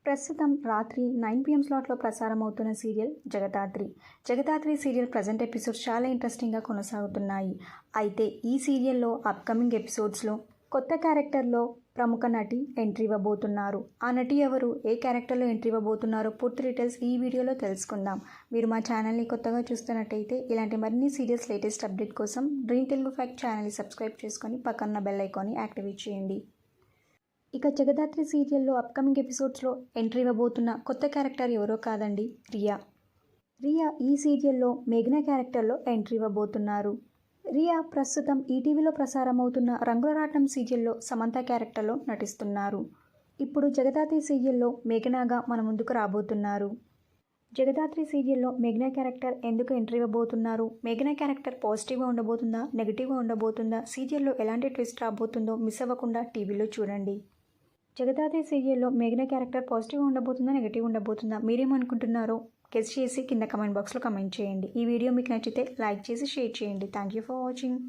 ప్రస్తుతం రాత్రి 9 PM స్లాట్లో ప్రసారం అవుతున్న serial Jagadhatri. Jagadhatri serial present episodes చాలా ఇంట్రెస్టింగ్గా కొనసాగుతున్నాయి. అయితే ఈ సీరియల్లో అప్కమింగ్ ఎపిసోడ్స్లో కొత్త క్యారెక్టర్లో ప్రముఖ నటి ఎంట్రీ ఇవ్వబోతున్నారు. ఆ నటి ఎవరు, ఏ క్యారెక్టర్లో ఎంట్రీ ఇవ్వబోతున్నారో పూర్తి డీటెయిల్స్ ఈ వీడియోలో తెలుసుకుందాం. మీరు మా ఛానల్ని కొత్తగా చూస్తున్నట్టయితే ఇలాంటి మరిన్ని సీరియల్స్ లేటెస్ట్ అప్డేట్ కోసం డ్రీమ్ తెలుగు ఫ్యాక్ట్ ఛానల్ని సబ్స్క్రైబ్ చేసుకొని పక్కన బెల్ ఐకాన్ని యాక్టివేట్ చేయండి. ఇక జగదాత్రి సీరియల్లో అప్కమింగ్ ఎపిసోడ్స్లో ఎంట్రీ ఇవ్వబోతున్న కొత్త క్యారెక్టర్ ఎవరో కాదండి, రియా. రియా ఈ సీరియల్లో మేఘ్నా క్యారెక్టర్లో ఎంట్రీ ఇవ్వబోతున్నారు. రియా ప్రస్తుతం ఈటీవీలో ప్రసారం అవుతున్న రంగులరాట్నం సీరియల్లో సమంత క్యారెక్టర్లో నటిస్తున్నారు. ఇప్పుడు జగదాత్రి సీరియల్లో మేఘ్నాగా మన ముందుకు రాబోతున్నారు. జగదాత్రి సీరియల్లో మేఘ్నా క్యారెక్టర్ ఎందుకు ఎంట్రీ ఇవ్వబోతున్నారు, మేఘ్నా క్యారెక్టర్ పాజిటివ్గా ఉండబోతుందా, నెగిటివ్గా ఉండబోతుందా, సీరియల్లో ఎలాంటి ట్విస్ట్ రాబోతుందో మిస్ అవ్వకుండా టీవీలో చూడండి. జగదాత్రి సీరియల్లో మేఘ్నా క్యారెక్టర్ పాజిటివ్గా ఉండబోతుందా, నెగిటివ్ ఉండబోతుందా, మీరేమనుకుంటున్నారో గెస్ చేసి కింద కమెంట్ బాక్స్లో కమెంట్ చేయండి. ఈ వీడియో మీకు నచ్చితే లైక్ చేసి షేర్ చేయండి. Thank you for watching.